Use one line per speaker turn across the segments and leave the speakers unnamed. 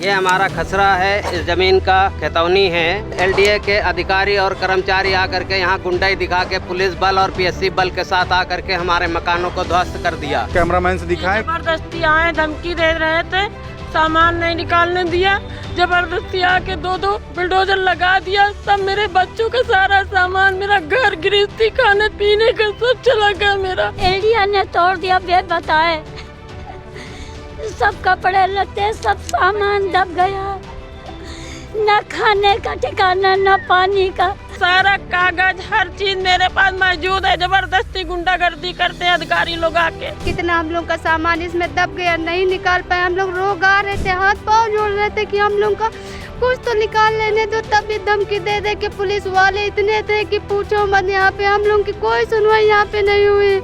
ये हमारा खसरा है, इस जमीन का खतौनी है। एलडीए के अधिकारी और कर्मचारी आकर के यहाँ गुंडाई दिखा के पुलिस बल और पीएससी बल के साथ आकर के हमारे मकानों को ध्वस्त कर दिया।
कैमरामैन से दिखाएं।
जबरदस्ती आए, धमकी दे रहे थे, सामान नहीं निकालने दिया, जबरदस्ती आके दो बुलडोजर लगा दिया। सब मेरे बच्चों का सारा सामान, मेरा घर गृहस्थी, खाने पीने का सब चला गया मेरा।
एरिया ने तोड़ दिया, बेद बताए, सब कपड़े लत्ते सब सामान दब गया, न खाने का ठिकाना न पानी का।
सारा कागज हर चीज मेरे पास मौजूद है। जबरदस्ती गुंडागर्दी करते हैं अधिकारी लोग आके।
कितना हम लोग का सामान इसमें दब गया, नहीं निकाल पाए। हम लोग रो गा रहे थे, हाथ पाँव जोड़ रहे थे कि हम लोग का कुछ तो निकाल लेने दो। तब भी धमकी दे दे के पुलिस वाले इतने थे कि पूछो मत। यहाँ पे हम लोग की कोई सुनवाई यहाँ पे नहीं हुई।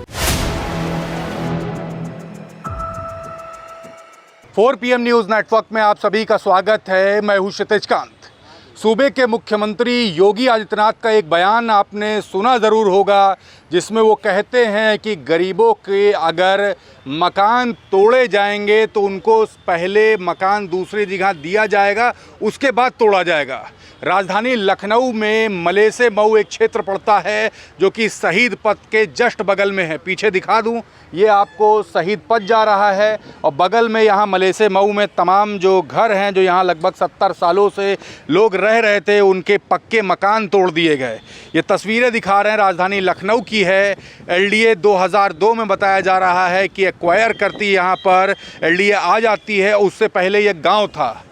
4 PM न्यूज़ नेटवर्क में आप सभी का स्वागत है। मैं हूं क्षितिज कांत। सूबे के मुख्यमंत्री योगी आदित्यनाथ का एक बयान आपने सुना ज़रूर होगा, जिसमें वो कहते हैं कि गरीबों के अगर मकान तोड़े जाएंगे तो उनको पहले मकान दूसरी जगह दिया जाएगा, उसके बाद तोड़ा जाएगा। राजधानी लखनऊ में मलेसे मऊ एक क्षेत्र पड़ता है जो कि शहीद पथ के जस्ट बगल में है। पीछे दिखा दूं, ये आपको शहीद पथ जा रहा है और बगल में यहाँ मलेसे मऊ में तमाम जो घर हैं, जो यहाँ लगभग 70 सालों से लोग रह रहे थे, उनके पक्के मकान तोड़ दिए गए। ये तस्वीरें दिखा रहे हैं, राजधानी लखनऊ की है। एलडीए 2002 में बताया जा रहा है कि एक्वायर करती यहाँ पर एलडीए आ जाती है। उससे पहले ये गाँव था।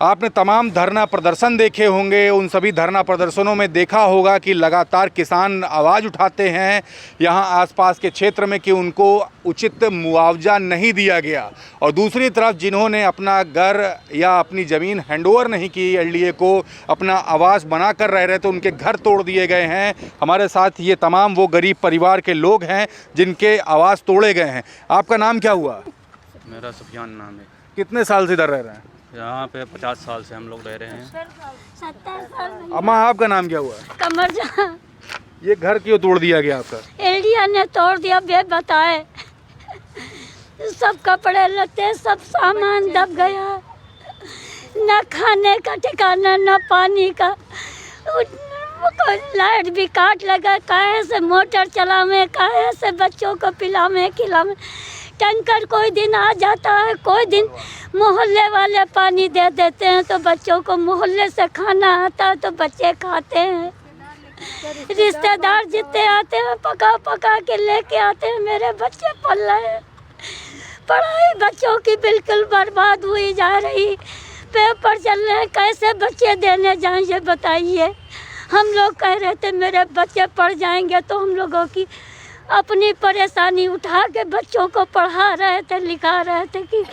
आपने तमाम धरना प्रदर्शन देखे होंगे, उन सभी धरना प्रदर्शनों में देखा होगा कि लगातार किसान आवाज़ उठाते हैं यहाँ आसपास के क्षेत्र में कि उनको उचित मुआवजा नहीं दिया गया। और दूसरी तरफ जिन्होंने अपना घर या अपनी ज़मीन हैंडओवर नहीं की एलडीए को, अपना आवास बना कर रह रहे थे, उनके घर तोड़ दिए गए हैं। हमारे साथ ये तमाम वो गरीब परिवार के लोग हैं जिनके आवास तोड़े गए हैं। आपका नाम क्या हुआ?
मेरा सुफियान नाम है।
कितने साल से इधर रह रहे हैं?
यहाँ पे 50 साल से हम लोग रह रहे हैं।
70 साल।
अम्मा, आपका नाम क्या हुआ?
कमर जहाँ
ये घर क्यों तोड़ दिया गया आपका?
एरिया ने तोड़ दिया, बेद बताए, सब कपड़े लत्ते सब सामान दब गया, न खाने का ठिकाना न पानी का। लाइट भी काट लगा, काहे से मोटर चलावे, काहे से बच्चों को पिलावे खिलावे। टैंकर कोई दिन आ जाता है, कोई दिन मोहल्ले वाले पानी दे देते हैं, तो बच्चों को मोहल्ले से खाना आता है तो बच्चे खाते हैं। रिश्तेदार जितने आते हैं पका पका के लेके आते हैं, मेरे बच्चे पल रहे हैं। पढ़ाई बच्चों की बिल्कुल बर्बाद हुई जा रही। पेपर चल रहे हैं, कैसे बच्चे देने जाएं ये बताइए। हम लोग कह रहे थे मेरे बच्चे पढ़ जाएंगे, तो हम लोगों की अपनी परेशानी उठा के बच्चों को पढ़ा रहे थे, लिखा रहे थे कि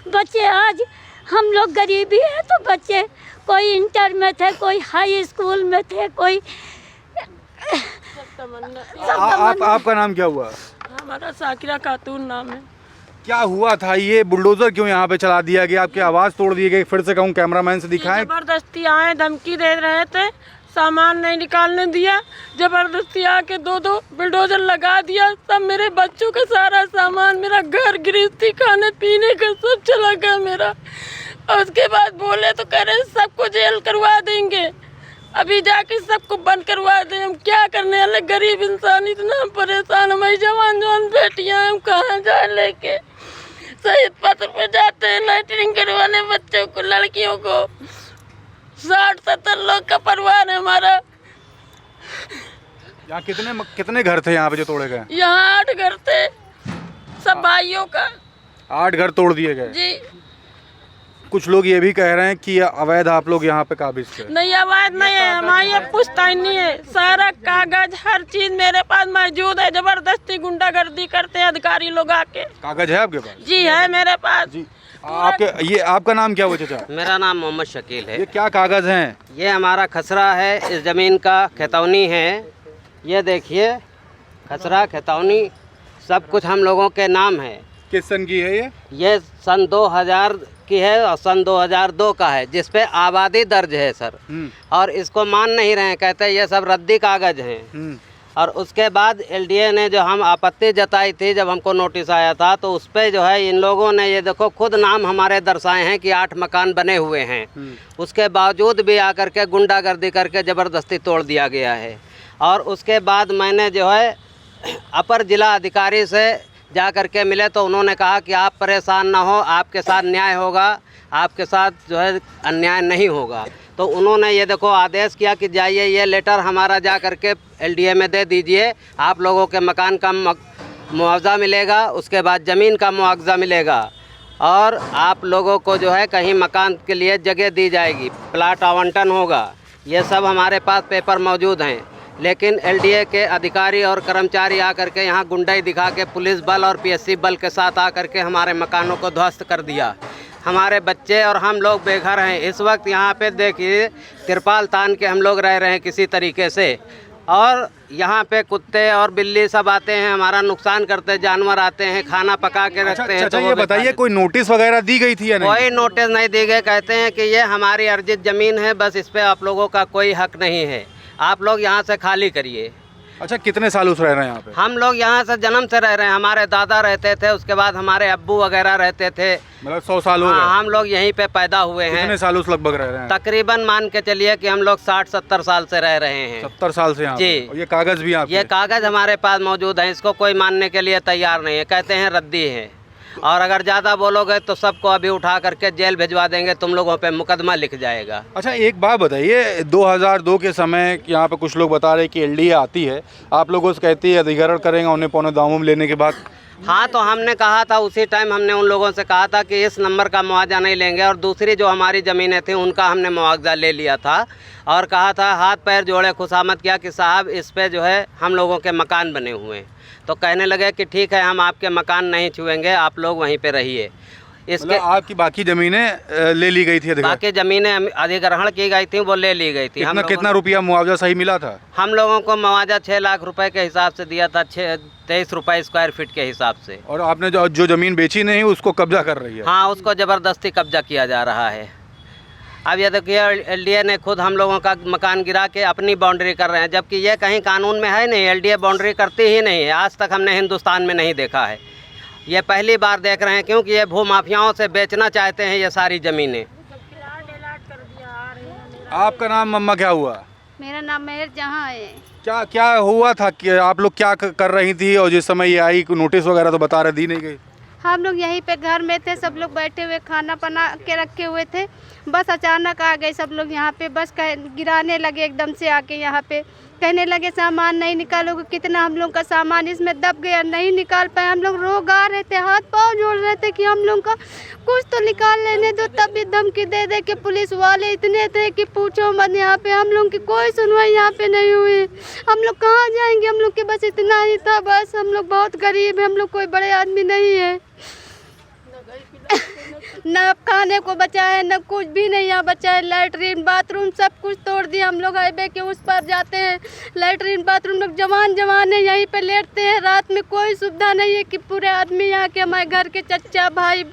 बच्चे, आज हम लोग गरीबी है तो बच्चे कोई इंटर में थे, कोई हाई स्कूल में थे, कोई
आपका नाम क्या हुआ?
हमारा साकिरा खातून नाम है।
क्या हुआ था? ये बुलडोजर क्यों यहाँ पे चला दिया गया? आपकी आवाज़ तोड़ दी गई। फिर से कहूँ, कैमरामैन से दिखाएं।
जबरदस्ती आए, धमकी दे रहे थे, सामान नहीं निकालने दिया, जबरदस्ती आके दो बुलडोजर लगा दिया। सब मेरे बच्चों का सारा सामान, मेरा घर गृहस्थी, खाने पीने का सब चला गया मेरा। और उसके बाद बोले तो कह रहे सबको जेल करवा देंगे, अभी जाके सबको बंद करवा दें। हम क्या करने वाले गरीब इंसान, इतना परेशान। हमारी जवान बेटियां, हम कहाँ जाए लेके? शहीद पथ पे जाते हैं लैटरिंग करवाने बच्चों को, लड़कियों को। 60-70 लोग का परिवार है हमारा।
यहाँ कितने घर थे यहाँ पे जो तोड़े गए?
यहाँ 8 घर थे, सब भाइयों का।
8 घर तोड़ दिए गए
जी।
कुछ लोग ये भी कह रहे हैं कि अवैध आप लोग यहाँ पे काबिज थे।
नहीं, अवैध नहीं है, हमारी ये पुश्तैनी नहीं है। सारा कागज हर चीज मेरे पास मौजूद है। जबरदस्ती गुंडागर्दी करते हैं अधिकारी लोग आके।
कागज है आपके पास?
जी है मेरे पास।
जी। आपका नाम क्या हुआ चाचा?
मेरा नाम मोहम्मद शकील है।
ये क्या कागज हैं?
ये हमारा खसरा है, इस जमीन का खतौनी है। ये देखिए, खसरा खतौनी सब कुछ हम लोगों के नाम है।
किस सन की है
ये सन 2000 की है और सन 2002 का है, जिस पे आबादी दर्ज है सर। और इसको मान नहीं रहे हैं, कहते हैं ये सब रद्दी कागज हैं। और उसके बाद एलडीए ने जो हम आपत्ति जताई थी, जब हमको नोटिस आया था, तो उस पर जो है इन लोगों ने ये देखो खुद नाम हमारे दर्शाए हैं कि 8 मकान बने हुए हैं। उसके बावजूद भी आकर के गुंडागर्दी करके ज़बरदस्ती तोड़ दिया गया है। और उसके बाद मैंने जो है अपर जिला अधिकारी से जा कर के मिले तो उन्होंने कहा कि आप परेशान ना हो, आपके साथ न्याय होगा, आपके साथ जो है अन्याय नहीं होगा। तो उन्होंने ये देखो आदेश किया कि जाइए ये लेटर हमारा जा कर के एलडीए में दे दीजिए, आप लोगों के मकान का मुआवजा मिलेगा, उसके बाद ज़मीन का मुआवजा मिलेगा और आप लोगों को जो है कहीं मकान के लिए जगह दी जाएगी, प्लाट आवंटन होगा। ये सब हमारे पास पेपर मौजूद हैं। लेकिन एलडीए के अधिकारी और कर्मचारी आकर के यहाँ गुंडाई दिखा के पुलिस बल और पीएससी बल के साथ आकर के हमारे मकानों को ध्वस्त कर दिया। हमारे बच्चे और हम लोग बेघर हैं। इस वक्त यहाँ पे देखिए तिरपाल तान के हम लोग रह रहे हैं किसी तरीके से, और यहाँ पे कुत्ते और बिल्ली सब आते हैं, हमारा नुकसान करते हैं, जानवर आते हैं, खाना पका के रखते हैं।
अच्छा, ये बताइए कोई नोटिस वगैरह दी गई थी या नहीं?
कोई नोटिस नहीं दी गई। कहते हैं कि ये हमारी अर्जित ज़मीन है, बस इस पर आप लोगों का कोई हक नहीं है, आप लोग यहाँ से खाली करिए।
अच्छा, कितने सालों से रह रहे हैं यहाँ पे?
हम लोग यहाँ से जन्म से रह रहे हैं, हमारे दादा रहते थे, उसके बाद हमारे अब्बू वगैरह रहते थे,
मतलब 100 साल हो गए।
हम लोग यहीं पे पैदा हुए हैं।
कितने सालों से लगभग रह रहे हैं?
तकरीबन मान के चलिए कि हम लोग 60-70 साल से रह रहे हैं।
70 साल से यहाँ
जी।
पे? और ये कागज भी आपके?
ये कागज हमारे पास मौजूद है, इसको कोई मानने के लिए तैयार नहीं है, कहते हैं रद्दी है, और अगर ज़्यादा बोलोगे तो सबको अभी उठा करके जेल भिजवा देंगे, तुम लोगों पे मुकदमा लिख जाएगा।
अच्छा, एक बात बताइए, 2002 के समय यहाँ पे कुछ लोग बता रहे हैं कि एलडीए आती है, आप लोगों से कहती है अधिग्रहण करेंगे उन्हें पौने दामों में लेने के बाद।
हाँ, तो हमने कहा था उसी टाइम, हमने उन लोगों से कहा था कि इस नंबर का मुआवजा नहीं लेंगे, और दूसरी जो हमारी ज़मीनें थी उनका हमने मुआवजा ले लिया था और कहा था, हाथ पैर जोड़े खुशामद किया कि साहब इस पे जो है हम लोगों के मकान बने हुए हैं। तो कहने लगे कि ठीक है, हम आपके मकान नहीं छुएंगे, आप लोग वहीं पे रहिए। इसके
मतलब आपकी बाकी ज़मीनें ले ली गई थी?
बाकी ज़मीनें अधिग्रहण की गई थी, वो ले ली गई थी।
कितना रुपया मुआवजा सही मिला था?
हम लोगों को मुआवजा 6 लाख रुपए के हिसाब से दिया था, 23 रुपये स्क्वायर फीट के हिसाब से।
और आपने जो ज़मीन बेची नहीं उसको कब्जा कर रही है?
हाँ, उसको ज़बरदस्ती कब्जा किया जा रहा है। अब ये देखिए एलडीए ने खुद हम लोगों का मकान गिरा के अपनी बाउंड्री कर रहे हैं, जबकि ये कहीं कानून में है नहीं। एलडीए बाउंड्री करती ही नहीं है, आज तक हमने हिंदुस्तान में नहीं देखा है। ये पहली बार देख रहे हैं, क्योंकि ये भूमाफियाओं से बेचना चाहते हैं ये सारी ज़मीनें।
आपका नाम मम्मा क्या हुआ?
मेरा नाम मेहर जहाँ है।
क्या क्या हुआ था कि आप लोग क्या कर रही थी, और जिस समय ये आई नोटिस वगैरह तो बता रहे दी नहीं गई?
हम लोग यहीं पे घर में थे, सब लोग बैठे हुए खाना बना के रखे हुए थे, बस अचानक आ गए सब लोग यहाँ पे, बस गिराने लगे एकदम से आके यहाँ पे, कहने लगे सामान नहीं निकालोगे। कितना हम लोग का सामान इसमें दब गया, नहीं निकाल पाए। हम लोग रो गा रहे थे, हाथ पाँव जोड़ रहे थे कि हम लोग का कुछ तो निकाल लेने दो। तब भी धमकी दे दे के पुलिस वाले इतने थे कि पूछो मत। यहाँ पे हम लोग की कोई सुनवाई यहाँ पे नहीं हुई। हम लोग कहाँ जाएंगे, हम लोग के बस इतना ही था। बस हम लोग बहुत गरीब है, हम लोग कोई बड़े आदमी नहीं है, न खाने को बचा है, न कुछ भी नहीं यहाँ बचा है। लैटरीन बाथरूम सब कुछ तोड़ दिया। हम लोग हाईवे के उस पर जाते हैं, लैटरीन बाथरूम लोग जवान है, यहीं पे लेटते हैं। रात में कोई सुविधा नहीं है कि पूरे आदमी यहाँ के हमारे घर के चच्चा भाई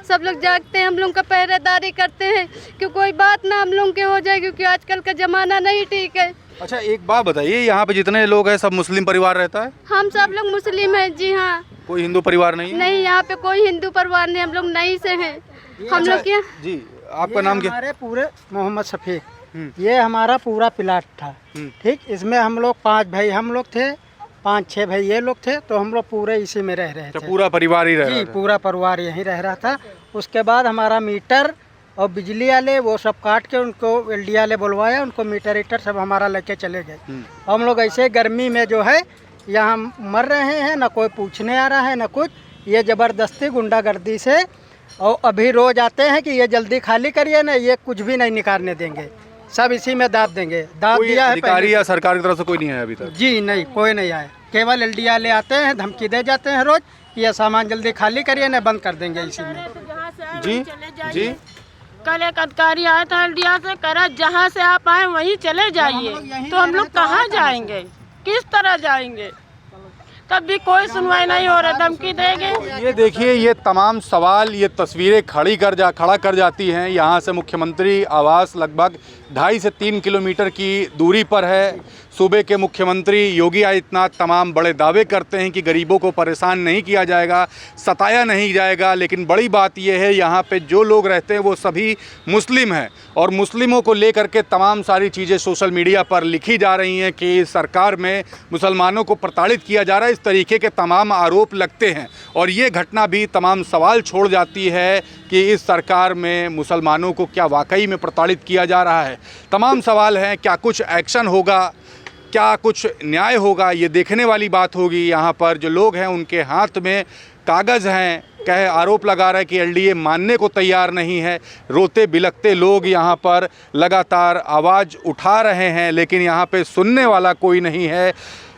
सब लोग जागते हैं, हम लोग का पहरेदारी करते हैं कि कोई बात ना हम लोग के हो जाए, क्योंकि आजकल का ज़माना नहीं ठीक है।
अच्छा, एक बात बताइए, यहाँ पे जितने लोग हैं सब मुस्लिम परिवार रहता है?
हम सब लोग मुस्लिम हैं जी। हाँ,
कोई हिंदू परिवार नहीं है?
नहीं, यहाँ पे कोई हिंदू परिवार नहीं, हम लोग नई से हैं। हम लोग क्या
जी, आपका नाम क्या?
हमारे पूरे मोहम्मद शफीक, ये हमारा पूरा प्लाट था, ठीक। इसमें हम लोग 5 भाई हम लोग थे, 5-6 भाई ये लोग थे, तो हम लोग पूरे इसी में रह रहे थे।
पूरा परिवार ही रह
जी, पूरा परिवार यहीं रह रहा था। उसके बाद हमारा मीटर और बिजली वाले वो सब काट के उनको एलडीए वाले बुलवाया, उनको मीटर ईटर सब हमारा लेके चले गए। हम लोग ऐसे गर्मी में जो है यहाँ मर रहे हैं, ना कोई पूछने आ रहा है ना कुछ। ये ज़बरदस्ती गुंडागर्दी से, और अभी रोज आते हैं कि ये जल्दी खाली करिए ना, ये कुछ भी नहीं निकालने देंगे, सब इसी में दाब देंगे। दाब दिया है
अधिकारी या सरकार की तरफ से कोई नहीं आया अभी तक?
जी नहीं, कोई नहीं आया। केवल एलडीए वाले आते हैं, धमकी दे जाते हैं रोज कि ये सामान जल्दी खाली करिए ना, बंद कर देंगे इसी में।
जी जी,
कल एक अधिकारी आया था एलडीए से, करा जहाँ से आप आए वहीं चले जाइए। तो हम लोग कहाँ जाएंगे, किस तरह जाएंगे? तब भी कोई सुनवाई नहीं हो रहा, धमकी देंगे।
ये देखिए, ये तमाम सवाल, ये तस्वीरें खड़ा कर जाती हैं। यहाँ से मुख्यमंत्री आवास लगभग 2.5 से 3 किलोमीटर की दूरी पर है। सूबे के मुख्यमंत्री योगी आदित्यनाथ तमाम बड़े दावे करते हैं कि गरीबों को परेशान नहीं किया जाएगा, सताया नहीं जाएगा, लेकिन बड़ी बात यह है यहाँ पे जो लोग रहते हैं वो सभी मुस्लिम हैं और मुस्लिमों को लेकर के तमाम सारी चीज़ें सोशल मीडिया पर लिखी जा रही हैं कि सरकार में मुसलमानों को प्रताड़ित किया जा रहा है। इस तरीके के तमाम आरोप लगते हैं और ये घटना भी तमाम सवाल छोड़ जाती है कि इस सरकार में मुसलमानों को क्या वाकई में प्रताड़ित किया जा रहा है। तमाम सवाल हैं, क्या कुछ एक्शन होगा, क्या कुछ न्याय होगा, ये देखने वाली बात होगी। यहाँ पर जो लोग हैं उनके हाथ में कागज़ हैं, आरोप लगा रहा है कि एलडीए मानने को तैयार नहीं है। रोते बिलखते लोग यहाँ पर लगातार आवाज़ उठा रहे हैं, लेकिन यहाँ पे सुनने वाला कोई नहीं है।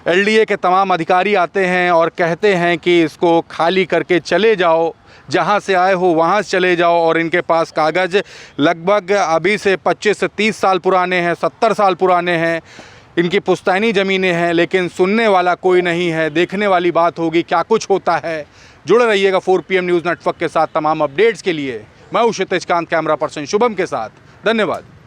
एलडीए के तमाम अधिकारी आते हैं और कहते हैं कि इसको खाली करके चले जाओ, जहाँ से आए हो वहाँ से चले जाओ। और इनके पास कागज़ लगभग अभी से 25 से 30 साल पुराने हैं, 70 साल पुराने हैं। इनकी पुश्तैनी ज़मीनें हैं, लेकिन सुनने वाला कोई नहीं है। देखने वाली बात होगी क्या कुछ होता है। जुड़े रहिएगा 4 PM न्यूज़ नेटवर्क के साथ तमाम अपडेट्स के लिए। मैं हूं क्षितिज कांत, कैमरा पर्सन शुभम के साथ। धन्यवाद।